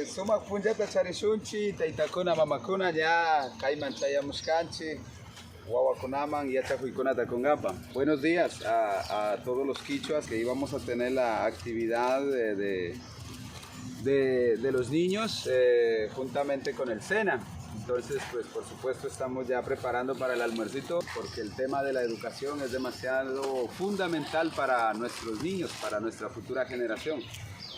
Sumak punjata charishunchi, taytakuna mamakuna ya kayman chayamushkanchi, wawakunaman yachakuykunata kungapan. Buenos días a todos los quichuas que íbamos a tener la actividad de los niños juntamente con el SENA. Entonces, pues por supuesto estamos ya preparando para el almuercito porque el tema de la educación es demasiado fundamental para nuestros niños, para nuestra futura generación.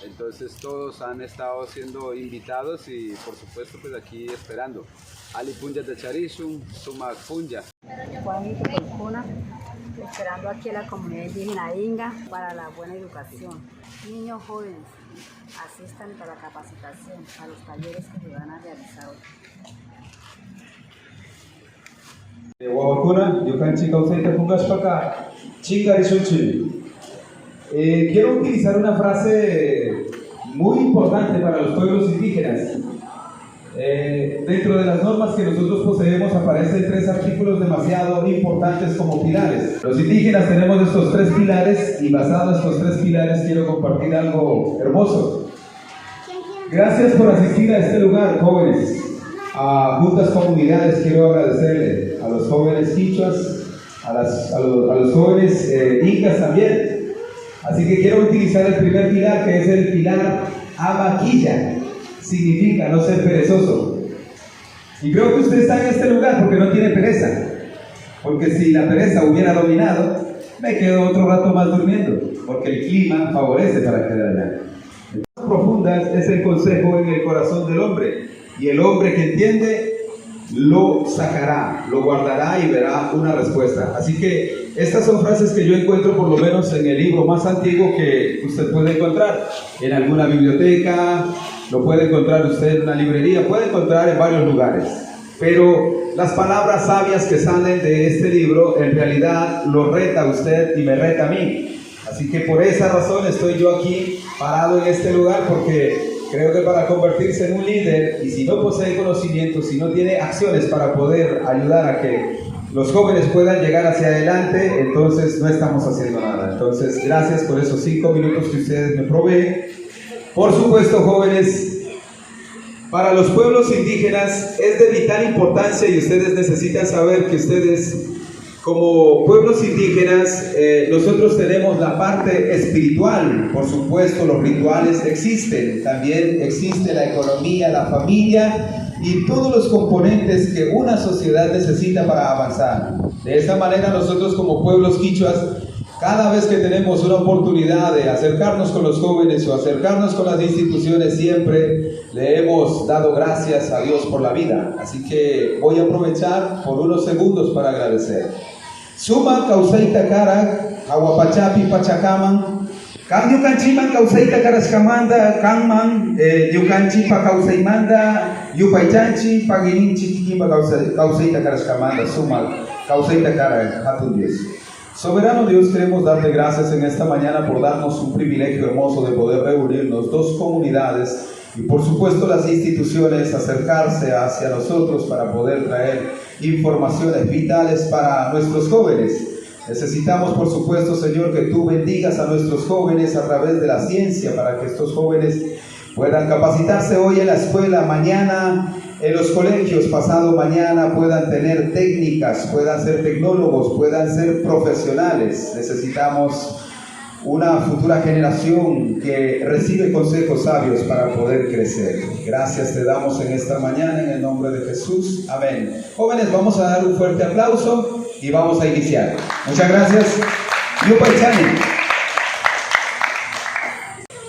Entonces todos han estado siendo invitados y por supuesto pues aquí esperando. Ali Punja de Charishun, Sumak Punja. Juanito Colcuna, esperando aquí a la comunidad indígena Inga para la buena educación. Niños jóvenes, asistan para la capacitación a los talleres que se van a realizar hoy. Wawakuna, Yukanchi Kausaita Pungashpaka, Chingarishunchi. Quiero utilizar una frase muy importante para los pueblos indígenas. Dentro de las normas que nosotros poseemos aparecen 3 artículos demasiado importantes como pilares. Los indígenas tenemos estos 3 pilares y basado en estos 3 pilares quiero compartir algo hermoso. Gracias por asistir a este lugar, jóvenes. A juntas comunidades quiero agradecerle, a los jóvenes quichuas, a los jóvenes incas también. Así que quiero utilizar el primer pilar, que es el pilar Amaquilla. Significa no ser perezoso. Y creo que usted está en este lugar porque no tiene pereza. Porque si la pereza hubiera dominado, me quedo otro rato más durmiendo. Porque el clima favorece para quedar allá. Más profundas es el consejo en el corazón del hombre. Y el hombre que entiende lo sacará, lo guardará y verá una respuesta. Así que estas son frases que yo encuentro por lo menos en el libro más antiguo que usted puede encontrar en alguna biblioteca, lo puede encontrar usted en una librería, puede encontrar en varios lugares. Pero las palabras sabias que salen de este libro en realidad lo reta a usted y me reta a mí. Así que por esa razón estoy yo aquí parado en este lugar, porque creo que para convertirse en un líder, y si no posee conocimiento, si no tiene acciones para poder ayudar a que los jóvenes puedan llegar hacia adelante, entonces no estamos haciendo nada. Entonces, gracias por esos 5 minutos que ustedes me proveen. Por supuesto, jóvenes, para los pueblos indígenas es de vital importancia y ustedes necesitan saber que ustedes, como pueblos indígenas, nosotros tenemos la parte espiritual. Por supuesto, los rituales existen, también existe la economía, la familia y todos los componentes que una sociedad necesita para avanzar. De esta manera nosotros como pueblos quichuas, cada vez que tenemos una oportunidad de acercarnos con los jóvenes o acercarnos con las instituciones, siempre le hemos dado gracias a Dios por la vida. Así que voy a aprovechar por unos segundos para agradecer. Suma Kausaita Karak, Aguapachapi Pachacaman, Kan Yukanchiman Kausaita Karaskamanda, Kanman, Yukanchi Pa Kausaimanda, Yupaychanchi, Pagininchi Kikimba Kausaita Karaskamanda, Suma Kausaita Karak, Hatun Dios. Soberano Dios, queremos darte gracias en esta mañana por darnos un privilegio hermoso de poder reunirnos 2 comunidades y por supuesto las instituciones acercarse hacia nosotros para poder traer informaciones vitales para nuestros jóvenes. Necesitamos por supuesto, Señor, que tú bendigas a nuestros jóvenes a través de la ciencia para que estos jóvenes puedan capacitarse hoy en la escuela, mañana en los colegios, pasado mañana puedan tener técnicas, puedan ser tecnólogos, puedan ser profesionales. Necesitamos una futura generación que recibe consejos sabios para poder crecer. Gracias te damos en esta mañana en el nombre de Jesús. Amén. Jóvenes, vamos a dar un fuerte aplauso y vamos a iniciar. Muchas gracias. Yupaychani.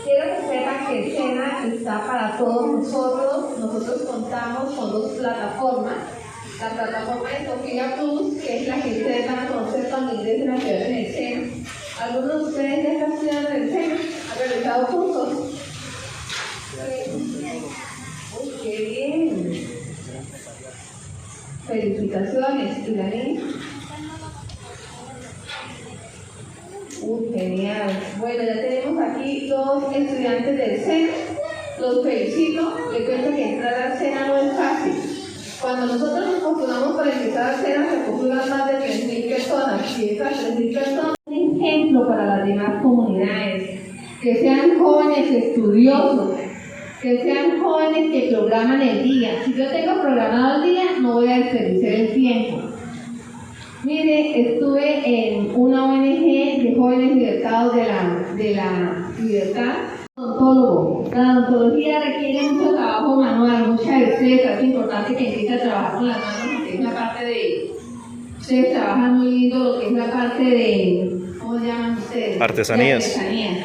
Quiero que sepan que el SENA está para todos nosotros. Nosotros contamos con 2 plataformas. La plataforma de Sofía Plus, que es la que ustedes van a conocer cuando ingresen a estudiar en el SENA. ¿Algunos de ustedes ya están estudiando en el SENA? ¿Han realizado cursos? ¡Uy, qué bien! Felicitaciones. ¿Y la niña? Genial. Bueno, ya tenemos aquí 2 estudiantes del SENA. Los felicito. Les cuento que entrar al SENA no es fácil. Cuando nosotros nos postulamos para ingresar al SENA, se postulan más de 3.000 personas. Y esas 3.000 personas son un ejemplo para las demás comunidades. que sean jóvenes estudiosos, que sean jóvenes que programan el día. Si yo tengo programado el día, no voy a desperdiciar el tiempo. Mire, estuve en una ONG de jóvenes libertados de la libertad. Odontólogo. La odontología requiere mucho trabajo manual, mucha destreza. Es importante que empiece a trabajar con las manos, porque es la parte de... Ustedes trabajan muy lindo lo que es la parte de... ¿Cómo llaman ustedes? Artesanías. Artesanías.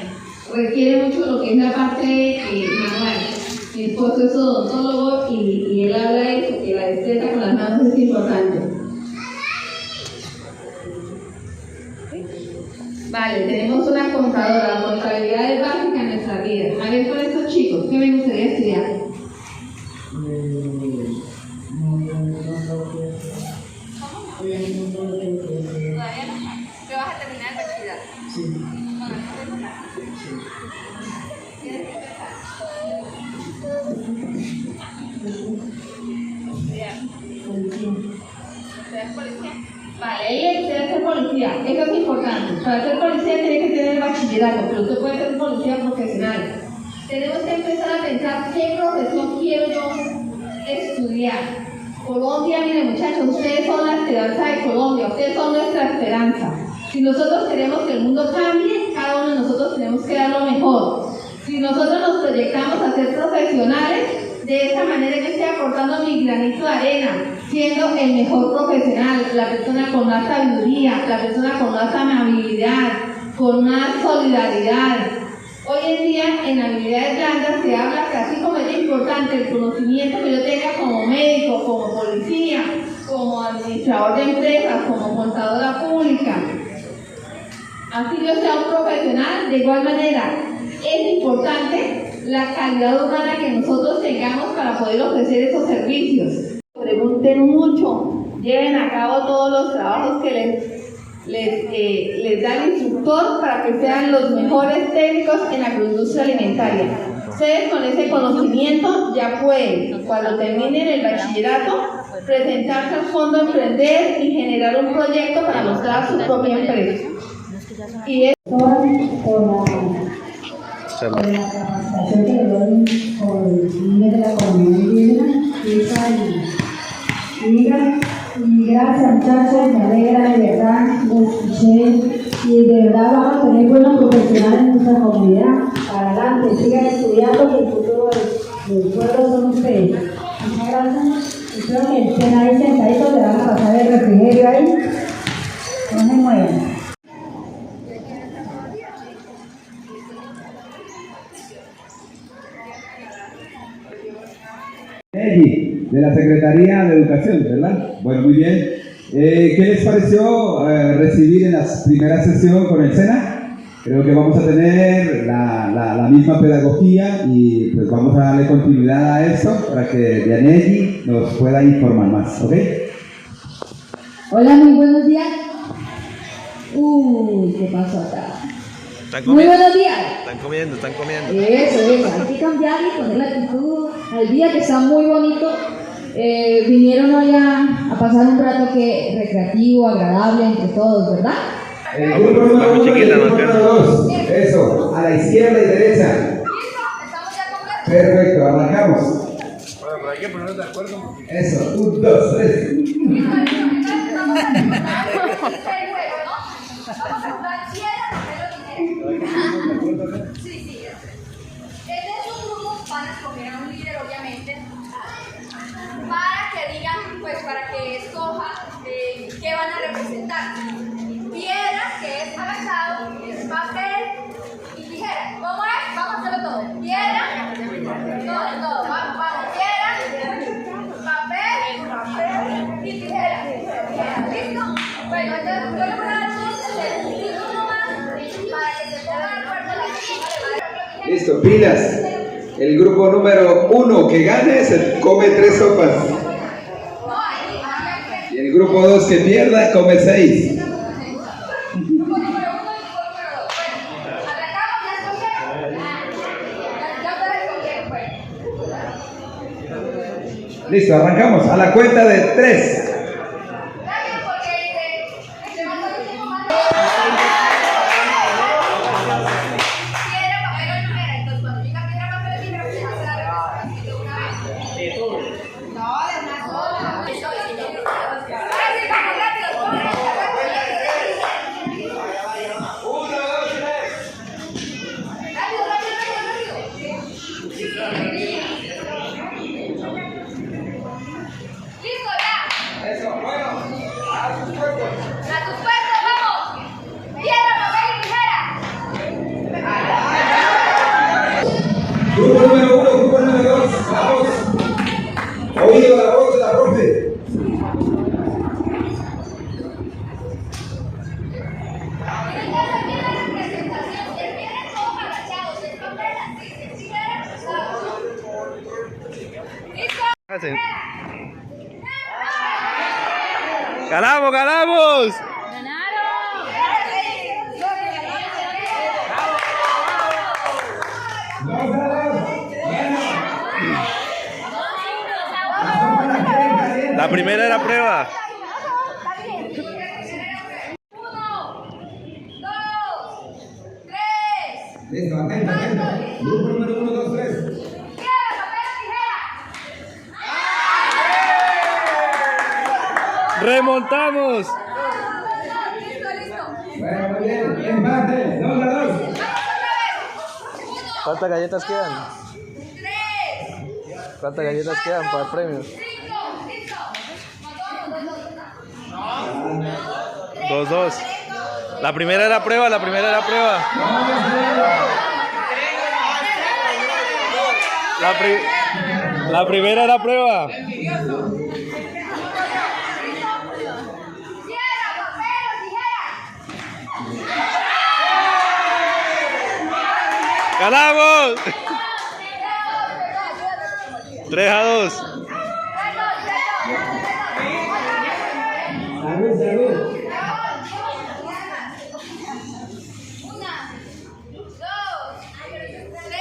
Requiere mucho lo que es la parte manual. Mi esposo es odontólogo y él habla de eso, que la destreza con las manos es importante. Vale, tenemos una contadora, contabilidad es básica en nuestra vida. A ver, con estos chicos, ¿qué me gustaría estudiar? ¿Qué vas a terminar el bachillerato? Sí. ¿Policía? Vale, ella quiere ser policía, eso es importante. Para ser policía tiene que tener bachillerato, pero usted puede ser policía profesional. Tenemos que empezar a pensar qué profesión quiero yo estudiar. Colombia, miren muchachos, ustedes son la esperanza de Colombia, ustedes son nuestra esperanza. Si nosotros queremos que el mundo cambie, cada uno de nosotros tenemos que dar lo mejor. Si nosotros nos proyectamos a ser profesionales, de esa manera yo estoy aportando mi granito de arena, siendo el mejor profesional, la persona con más sabiduría, la persona con más amabilidad, con más solidaridad. Hoy en día en habilidades blandas se habla que así como es importante el conocimiento que yo tenga como médico, como policía, como administrador de empresas, como contadora pública, así yo sea un profesional, de igual manera es importante la calidad humana que nosotros tengamos para poder ofrecer esos servicios. Pregunten mucho, lleven a cabo todos los trabajos que les da el instructor para que sean los mejores técnicos en la agroindustria alimentaria. Ustedes con ese conocimiento ya pueden, cuando terminen el bachillerato, presentarse al fondo Emprender y generar un proyecto para mostrar su propia empresa. Y es por la capacitación que le doy por niños de la comunidad indígena, y gracias muchachos, me alegra de verdad, lo escuché y de verdad vamos a tener buenos profesionales en nuestra comunidad. Para adelante, sigan estudiando que el futuro del pueblo son ustedes. Muchas gracias. Espero que estén ahí sentaditos, le van a pasar el refrigerio ahí. No se muevan. De la Secretaría de Educación, ¿verdad? Bueno, muy bien. ¿Qué les pareció recibir en la primera sesión con el SENA? Creo que vamos a tener la misma pedagogía y pues vamos a darle continuidad a esto para que Dianelli nos pueda informar más, ¿ok? Hola, muy buenos días. ¿Qué pasó acá? Muy buenos días. Están comiendo. Eso, hay que cambiar y poner la actitud al día, que está muy bonito. Vinieron hoy a pasar un rato recreativo, agradable entre todos, ¿verdad? El grupo número 1 y el grupo número 2. Eso, a la izquierda y derecha. Perfecto, arrancamos. Bueno, pero hay que ponernos de acuerdo. Eso, 1, 2, 3. Sí. En esos grupos van a escoger a un líder, obviamente, para que digan, pues para que escoja qué van a representar. Piedra, que es abrazado, es papel y tijera. ¿Cómo es? Vamos a hacerlo todo. Piedra, todo. Vamos. Piedra, papel y tijera. ¿Listo? Bueno, entonces yo le voy a dar el título más para que se pongan de acuerdo la. Listo, pilas. El grupo número 1 que gane se come 3 sopas. Y el grupo 2 que pierda come 6. Listo, arrancamos a la cuenta de 3. ¡Ganamos, ganamos! La primera era prueba. 1, 2, 3. Listo, atento, atento. Grupo número 1, 2, 3. Piedra, papel, tijera. ¡Remontamos! Listo, listo. Bueno, muy bien. Empate. 2 a 2. ¿Cuántas galletas quedan? 3, ¿Cuántas galletas quedan para el premio? 5, listo. 2-2. La primera era prueba, la primera era prueba. La primera era prueba. Piedra, papel o tijera. ¡Ganamos! 3-2. Salud, salud. 1, 2, 3.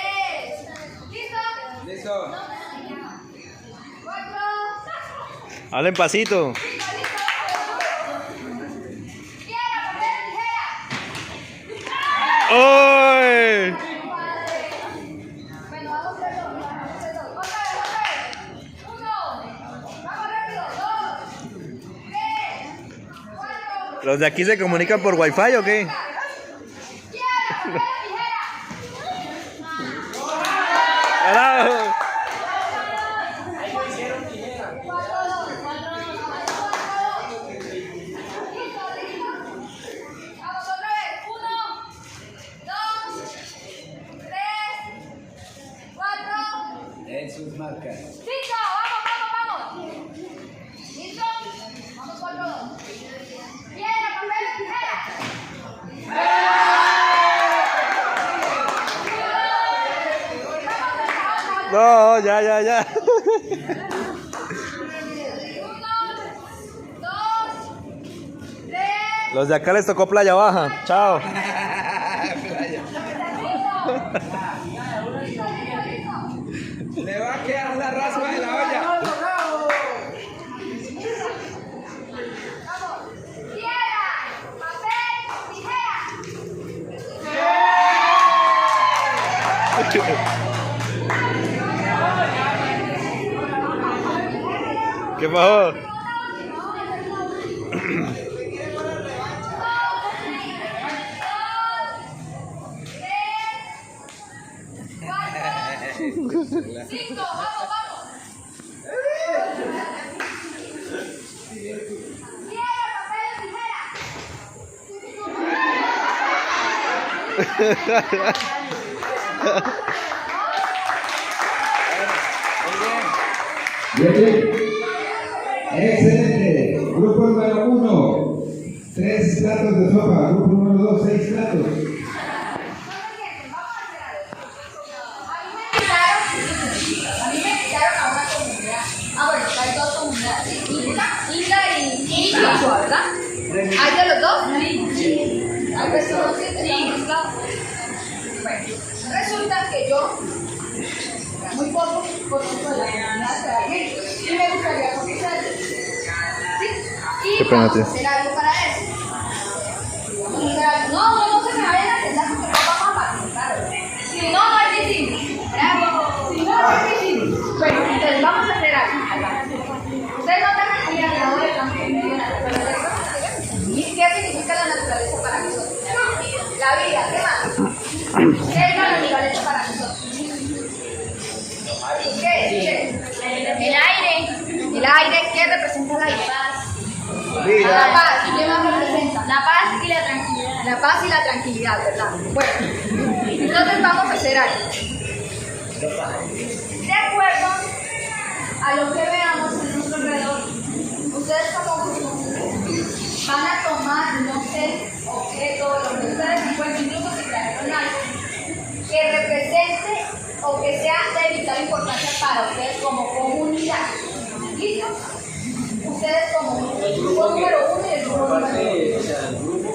¿Listo? Listo. 4. Hablen pasito. Piedra, papel, tijera. ¡Uy! Bueno, vamos a hacerlo. Otra vez. 1. Vamos rápido. 2, 3, 4. ¿Los de aquí se comunican por wifi o qué? Piedra, papel, tijera. ¡Ganamos! Vamos otra vez. 1, 2, 3, 4, En sus marcas. 5. Vamos. ¿Listo? Vamos 4, 2. Piedra, papel, tijera. No, ya. 1, 2, 3. Los de acá les tocó playa baja. Chao. Le va a quedar la raspa de la olla. Vamos. Piedra, papel, tijera. ¿Qué pasó? Cinco, vamos. Piedra, papel, tijera. Bien, bien. Excelente. Grupo número 1, 3 platos de sopa. Grupo número 2, 6 platos. A mí me invitaron a una comunidad. Bueno, hay dos comunidades. Inga y Joshua, ¿verdad? ¿Hay de los dos? Hay personas que están mezclados. Bueno, resulta que yo muy poco conozco de la comunidad de alguien y me gustaría conocerlos. ¿Sí? Y vamos a hacer algo para eso. Vamos a hacer algo. No se me vayan a sentar porque no vamos a participar. Si no es difícil. Si no es difícil. Bueno, entonces vamos a hacer algo. Ustedes notan aquí alrededor del campo que medio naturaleza. ¿Y qué significa la naturaleza para nosotros? La vida, ¿qué más? ¿Qué es la naturaleza para nosotros? ¿Qué? El aire. El aire, ¿qué representa el aire? La paz. ¿Y qué más representa? La paz y la tranquilidad. La paz y la tranquilidad, ¿verdad? Bueno, entonces vamos a hacer algo. De acuerdo a lo que veamos en nuestro alrededor, ustedes como grupo van a tomar, no sé, objetos, lo que ustedes encuentren, incluso si trajeron algo que represente o que sea de vital importancia para ustedes como comunidad. parte, o sea, del grupo,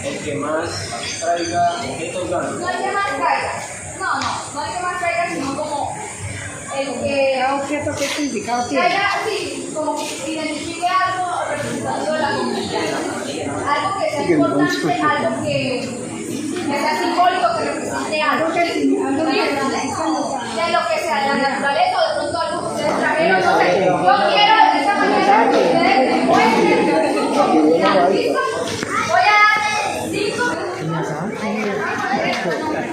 el que más traiga objetos gana. No hay que más traiga. No hay que más traiga, sino como el que ¿Cada objeto qué significado tiene? traiga, sí, como que identifique algo representativo de la comunidad. Algo que sea importante, algo que sea simbólico, que represente algo. Algo que De lo que sea, la naturaleza o de pronto algo que ustedes trajeron, no sé. Yo quiero de esta manera que ustedes demuestren su comunidad. ¿Listo? Voy a darle 5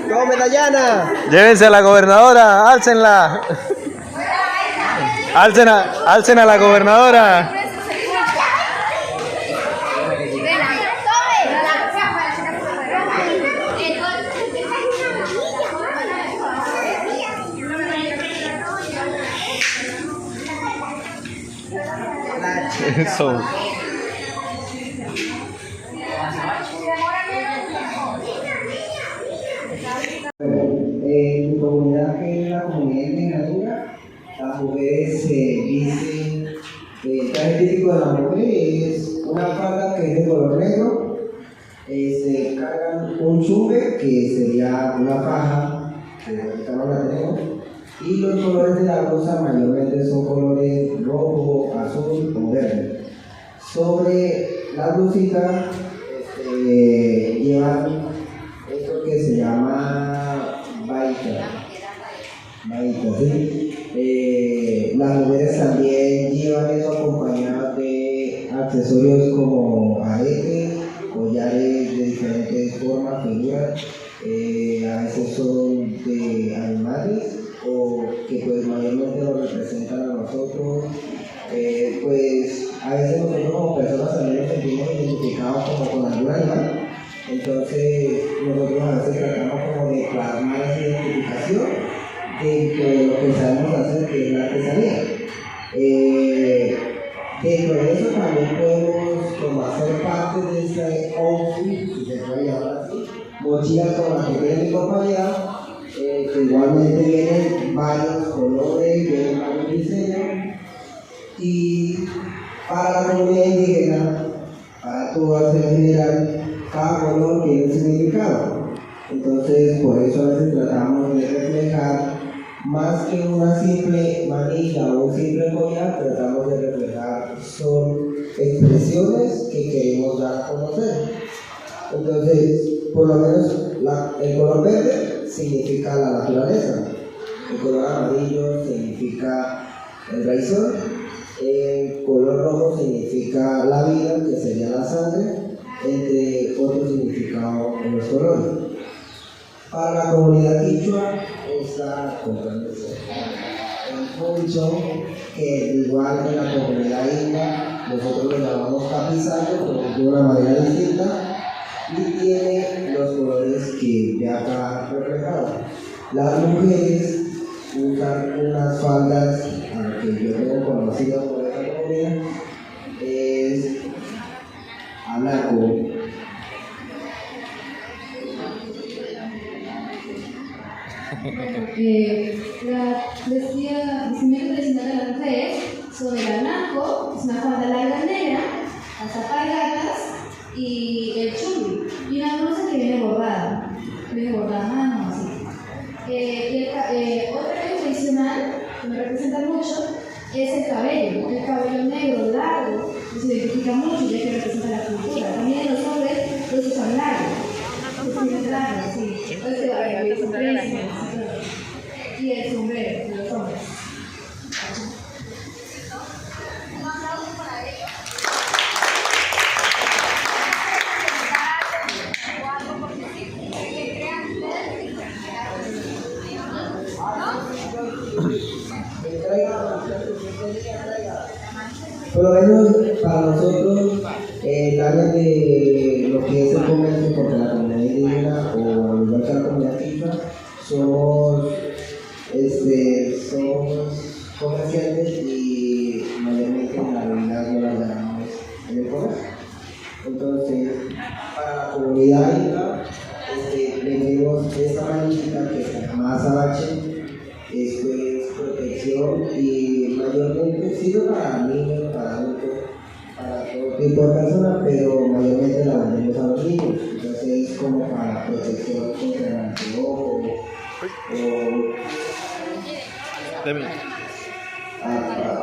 ¡Tome, Dayana! Llévense a la gobernadora, álcenla. Alcen a la gobernadora. Eso. En mi comunidad, que es la comunidad indígena, las mujeres se visten, el traje típico de la mujer es una falda que es de color negro, se cargan un chumbe que sería una faja, que ahorita no la tenemos, y los colores de la blusa mayormente son colores rojo, azul o verde. Sobre la blusita llevan esto que se llama baita, ¿sí? Las mujeres también llevan eso acompañado de accesorios como aretes, collares de diferentes formas, figuras, a veces son de animales o que pues mayormente nos representan a nosotros. Pues a veces nosotros como personas también nos sentimos identificados como con algún animal, entonces nosotros a veces tratamos como de plasmar esa identificación dentro de lo que sabemos hacer, que es la artesanía. Dentro de eso también podemos como hacer parte de este outfit, si se puede llamar así, mochilas como las que tiene mi compañera, que igualmente vienen varios colores, vienen varios diseños. Y para la comunidad indígena, para todas en general, cada color tiene un significado. Entonces, por eso a veces tratamos de reflejar, más que una simple manilla o un simple collar, tratamos de reflejar, son expresiones que queremos dar a conocer. Entonces, por lo menos el color verde significa la naturaleza, el color amarillo significa el raizón, el color rojo significa la vida, que sería la sangre, entre otros significados en los colores. Para la comunidad quichua está el poncho, que igual que la comunidad inca, nosotros lo llamamos tapizado, pero de una manera distinta, y tiene los colores que ya acá reflejados. Las mujeres usan unas faldas, que yo tengo conocido por esta comunidad, es anaco. La vestimenta tradicional de las mujeres son el anaco, es una falda larga negra, las alpargatas y el chuli, y una blusa que viene bordada a mano, así. Otro cabello tradicional que me representa mucho es el cabello negro largo, que se identifica mucho ya que representa la cultura. También los hombres los usan largos, sí. Y el sombrero de los hombres. Por lo menos para nosotros, el área de lo que es el comercio, porque la comunidad indígena o al igual que la comunidad quichua, somos comerciantes y mayormente en la realidad no las ganamos en el comercio. Entonces, para la comunidad inca, vendemos esta manita que se llama azabache. Esto es protección y mayormente sirve para niños, para adultos, para todo tipo de personas, pero mayormente la vendemos a los niños. Entonces es como para protección contra el antilojo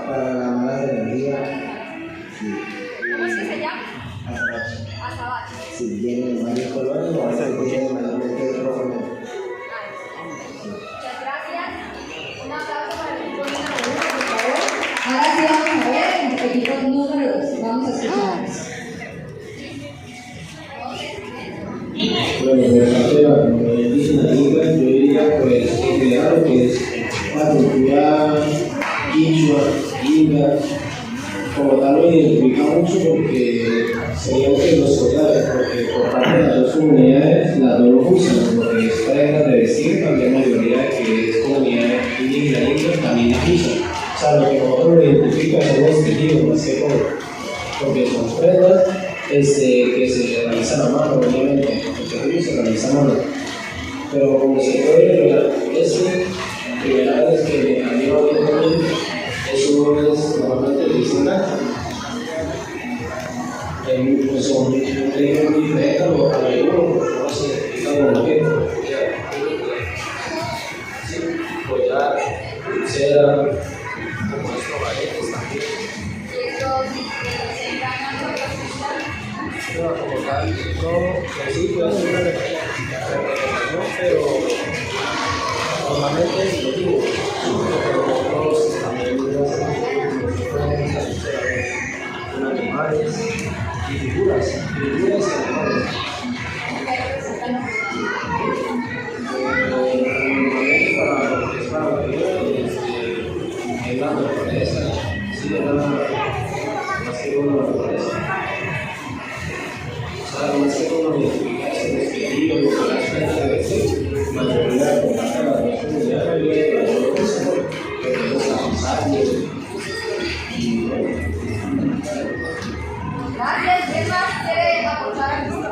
para las malas energías. Sí. ¿Cómo es que se llama? Azabache. Azabache. Sí, viene de varios colores, o a veces viene mayormente de rojo. Muchas gracias. Un aplauso para el equipo número 1, por favor. Ahora sí vamos a ver el equipo número 2. Vamos a escucharlos. Bueno, de parte de la comunidad indígena Inga, yo diría pues claro que es la cultura quichua, Inga, como tal lo identifica mucho porque sería que los soldados, porque por parte de las dos comunidades las dos lo usan, porque es prendas de vestir, también la mayoría de que es comunidad indígena Inga también la usan. O sea, lo que nosotros lo identifica son los tejidos, más que todo, porque son prendas que se realizan a mano, obviamente, los tejidos se realizan a mano. Pero como se puede ver, primera vez que me cambió también, eso es normalmente el diseño. Son tejidos diferentes a los algunos, no se identifican como que collar, pulsera, como estos aretes también. Y estos representan a nuestros cristianos. Como tal, no, sí puede ser una representación, pero normalmente lo digo, nosotros también con animales y figuras y animales. Para lo que es la naturaleza, sí, es la naturaleza. Más que todo los identificarse, los queridos, los que las cuentas de decir, mayoría por parte de la comunidad, la mayoría de los otros, que tenemos la montaña y bueno. Gracias. ¿Quién más quiere aportar al grupo?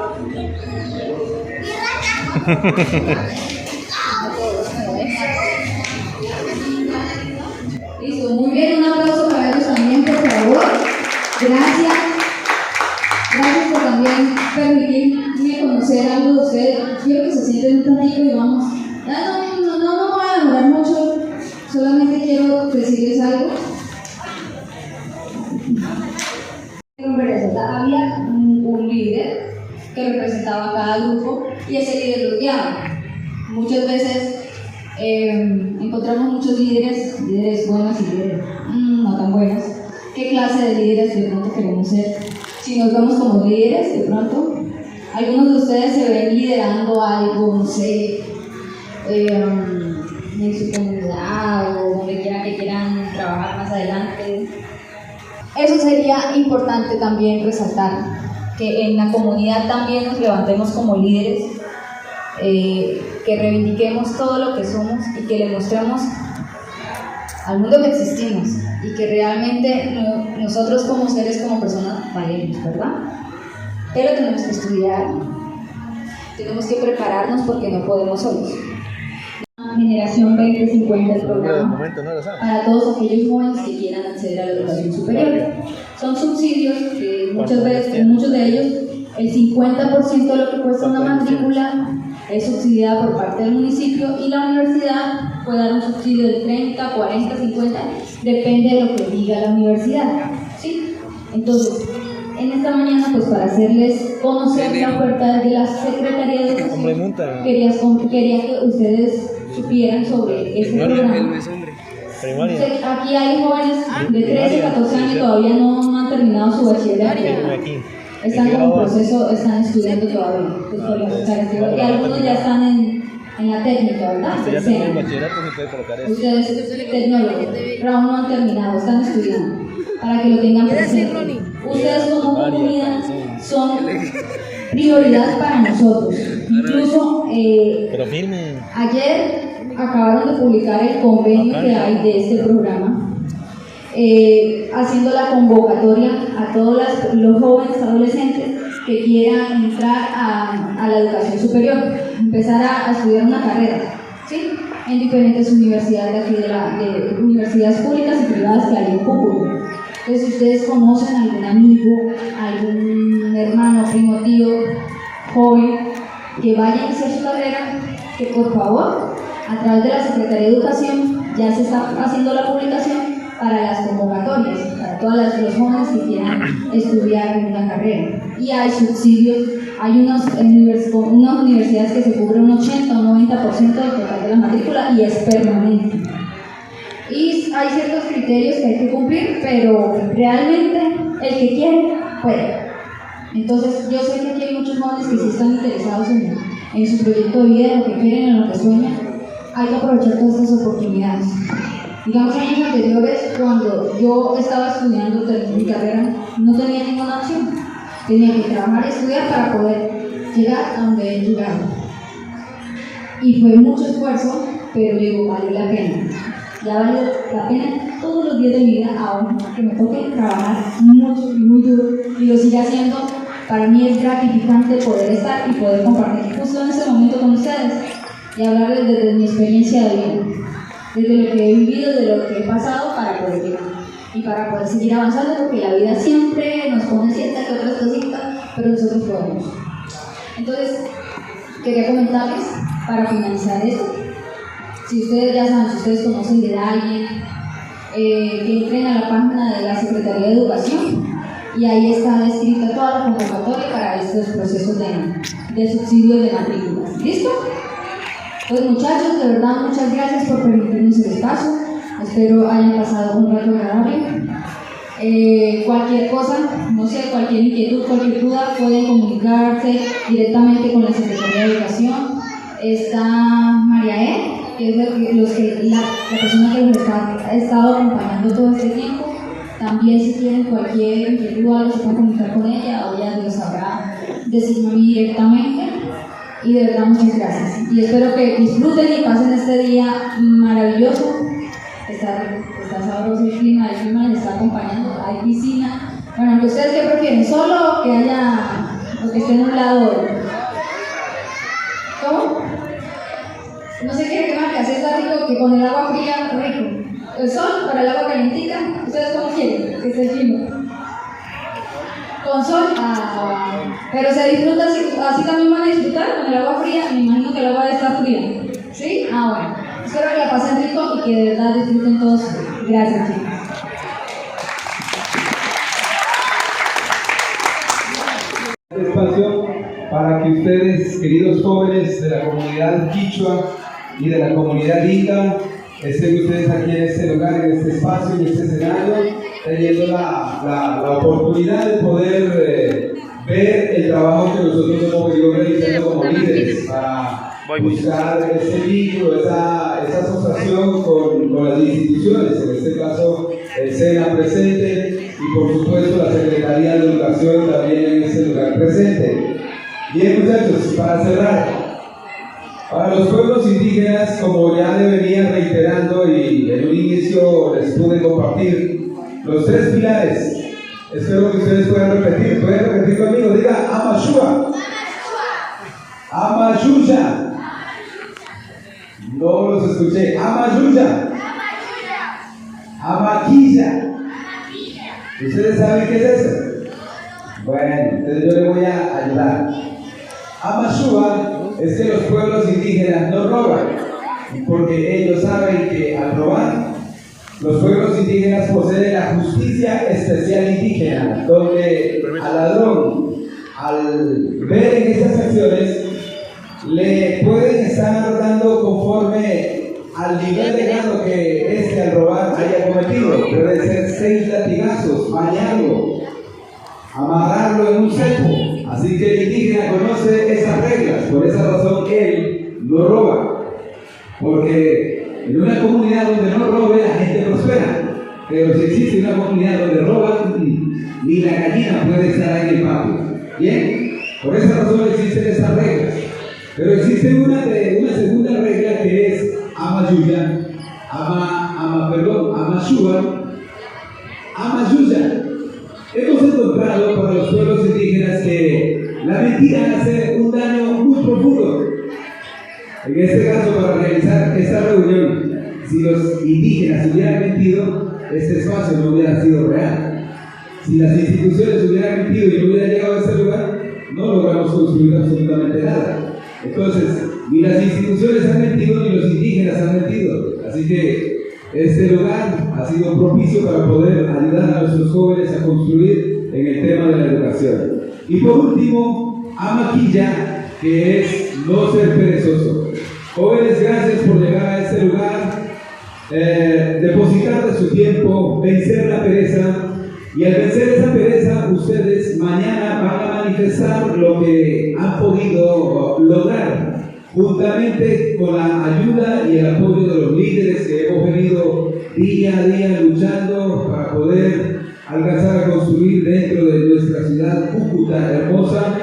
Listo, muy bien, un aplauso para ellos también, por favor. Gracias. Gracias por también permitirme conocer algo de ustedes. Quiero que se sienten un ratito y vamos. Ya no voy a demorar mucho, solamente quiero decirles algo. Había un líder que representaba a cada grupo y ese líder lo guiaba. Muchas veces encontramos muchos líderes buenos y líderes no tan buenos. ¿Qué clase de líderes de pronto queremos ser? Si nos vemos como líderes, de pronto, algunos de ustedes se ven liderando algo, no sé, en su comunidad o donde quiera que quieran trabajar más adelante. Eso sería importante también resaltar, que en la comunidad también nos levantemos como líderes, que reivindiquemos todo lo que somos y que le mostremos al mundo que existimos y que realmente nosotros como seres, como personas, valemos, ¿verdad? Pero tenemos que estudiar, tenemos que prepararnos porque no podemos solos. Generación 2050, el programa para todos aquellos jóvenes que quieran acceder a la educación superior. Son subsidios que muchas veces, en muchos de ellos, el 50% de lo que cuesta una matrícula es subsidiada por parte del municipio y la universidad puede dar un subsidio de 30, 40, 50, depende de lo que diga la universidad, ¿sí? Entonces, en esta mañana, pues para hacerles conocer la oferta de la Secretaría de Educación, quería que ustedes supieran sobre este programa. Aquí hay jóvenes de 13, 14 años que todavía no han terminado su bachillerato. Están en proceso, están estudiando todavía. Y algunos ya están en la técnica, ¿verdad? Ustedes, tecnólogos, aún no han terminado, están estudiando. Para que lo tengan presente. Ustedes como comunidad son prioridad para nosotros. Incluso ayer acabaron de publicar el convenio que hay de este programa, haciendo la convocatoria a todos los jóvenes adolescentes que quieran entrar a la educación superior, empezar a estudiar una carrera, ¿sí? En diferentes universidades de aquí de universidades públicas y privadas que hay en Cúcuta. Entonces, si ustedes conocen a algún amigo, algún hermano, primo, tío, joven, que vaya a iniciar su carrera, que por favor, a través de la Secretaría de Educación, ya se está haciendo la publicación para las convocatorias, para todos los jóvenes que quieran estudiar en una carrera. Y hay subsidios, hay unas universidades que se cubren un 80 o 90% del total de la matrícula y es permanente. Y hay ciertos criterios que hay que cumplir, pero realmente el que quiere, puede. Entonces, yo sé que aquí hay muchos jóvenes que sí están interesados en su proyecto de vida, en lo que quieren, en lo que sueñan. Hay que aprovechar todas estas oportunidades. Digamos, años anteriores, cuando yo estaba estudiando mi carrera, no tenía ninguna opción. Tenía que trabajar y estudiar para poder llegar a donde he llegado. Y fue mucho esfuerzo, pero digo, valió la pena. Ya valió la pena todos los días de mi vida, aún que me toque trabajar mucho y muy duro, y lo siga haciendo. Para mí es gratificante poder estar y poder compartir justo en este momento con ustedes y hablarles desde mi experiencia de vida, desde lo que he vivido, de lo que he pasado para poder llegar y para poder seguir avanzando, porque la vida siempre nos pone ciertas que otras cositas, pero nosotros podemos. Entonces, quería comentarles para finalizar esto. Si ustedes ya saben, si ustedes conocen de alguien, que entren a la página de la Secretaría de Educación y ahí está descrita toda la convocatoria para estos procesos de subsidio de matrícula. ¿Listo? Pues muchachos, de verdad muchas gracias por permitirnos el espacio. Espero hayan pasado un rato agradable. Cualquier cosa, no sé, cualquier inquietud, cualquier duda, pueden comunicarse directamente con la Secretaría de Educación. Está María E., que es la persona que nos ha estado acompañando todo este tiempo. También si tienen cualquier inquietud o algo, se pueden comunicar con ella o ella les sabrá decirme a mí directamente. Y de verdad muchas gracias. Y espero que disfruten y pasen este día maravilloso. Está sabroso el clima les está acompañando, hay piscina. Bueno, ¿ustedes qué prefieren? ¿Solo o que haya, o que esté en un lado? ¿Cómo? No se quiere que más que está rico que con el agua fría, rico. El sol para el agua calientita, ¿ustedes cómo quieren? Que esté fino. Con sol, pero se disfruta así también van a disfrutar con el agua fría. Me imagino que el agua debe estar fría. ¿Sí? Bueno. Espero que la pasen rico y que de verdad disfruten todos. Gracias, chicos. Espacio para que ustedes, queridos jóvenes de la comunidad quichua y de la comunidad inca, estén ustedes aquí en este lugar, en este espacio, en este escenario, teniendo la oportunidad de poder ver el trabajo que nosotros hemos venido realizando como líderes para buscar ese vínculo, esa asociación con las instituciones, en este caso el SENA presente y por supuesto la Secretaría de Educación también en este lugar presente. Bien muchachos, para cerrar, para los pueblos indígenas, como ya le venía reiterando y en un inicio les pude compartir, los tres pilares, espero que ustedes puedan repetir conmigo, diga Amashua, Amayuya. No los escuché. Amayuya. Amaquilla. ¿Ustedes saben qué es eso? Bueno, entonces yo le voy a ayudar. Amashua es que los pueblos indígenas no roban, porque ellos saben que al robar, los pueblos indígenas poseen la justicia especial indígena, donde al ladrón, al ver en estas acciones, le pueden estar dando conforme al nivel de grado que al robar haya cometido. Puede ser 6 latigazos, bañarlo, amarrarlo en un cepo. Así que el indígena conoce esas reglas, por esa razón él no roba. Porque en una comunidad donde no robe la gente prospera. Pero si existe una comunidad donde roban, ni la gallina puede estar ahí en el patio. ¿Bien? Por esa razón existen esas reglas. Pero existe una segunda regla que es Amayuya, Amashua, Amayuya. Hemos encontrado para los pueblos indígenas que la mentira hace un daño muy profundo. En este caso, para realizar esta reunión, si los indígenas hubieran mentido, este espacio no hubiera sido real. Si las instituciones hubieran metido y no hubieran llegado a ese lugar, no logramos construir absolutamente nada. Entonces, ni las instituciones han mentido ni los indígenas han mentido. Así que este lugar ha sido propicio para poder ayudar a nuestros jóvenes a construir en el tema de la educación. Y por último, Amaquilla, que es no ser perezoso. Jóvenes, gracias por llegar a este lugar, depositar de su tiempo, vencer la pereza. Y al vencer esa pereza, ustedes mañana van a manifestar lo que han podido lograr, juntamente con la ayuda y el apoyo de los líderes que hemos venido día a día luchando para poder alcanzar a construir dentro de nuestra ciudad Cúcuta hermosa,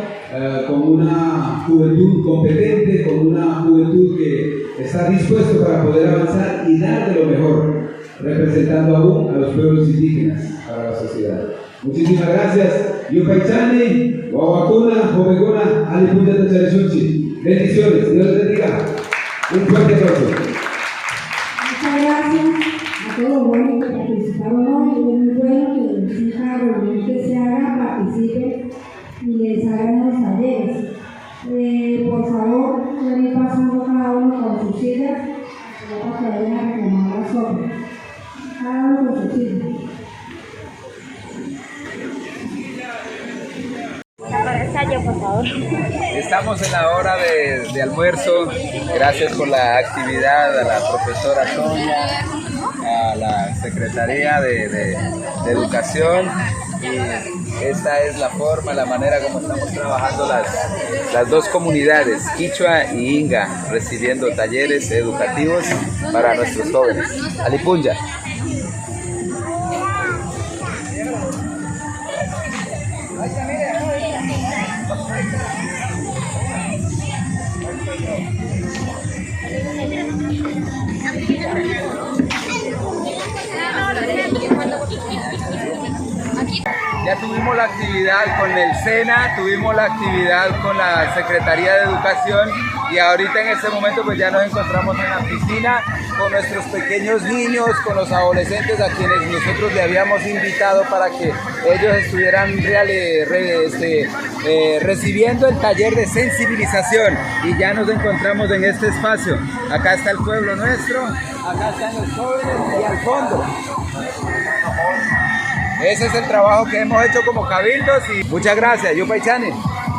con una juventud competente, con una juventud que está dispuesta para poder avanzar y dar de lo mejor, representando aún a los pueblos indígenas para la sociedad. Muchísimas gracias. Yupaychani, Guaguacuna, Jovegona, Alipunta Tacharichunchi. Bendiciones, Dios les bendiga. Un fuerte aplauso. Muchas gracias a todos los buenos que participaron hoy. Es muy bueno que en cada reunión que se haga participen y les hagan los talleres. Por favor, pueden ir pasando cada uno con su silla para que vayan a reclamar las obras. Cada uno con su silla. Por favor. Estamos en la hora de almuerzo. Gracias por la actividad a la profesora Sonia, a la Secretaría de Educación. Y esta es la forma, la manera como estamos trabajando las dos comunidades, Quichua y Inga, recibiendo talleres educativos para nuestros jóvenes. Alipunja. Ya tuvimos la actividad con el SENA, tuvimos la actividad con la Secretaría de Educación y ahorita en este momento pues ya nos encontramos en la piscina con nuestros pequeños niños, con los adolescentes a quienes nosotros le habíamos invitado para que ellos estuvieran recibiendo el taller de sensibilización, y ya nos encontramos en este espacio. Acá está el pueblo nuestro, acá están los jóvenes y al fondo. Ese es el trabajo que hemos hecho como cabildos y muchas gracias, Yupaychani.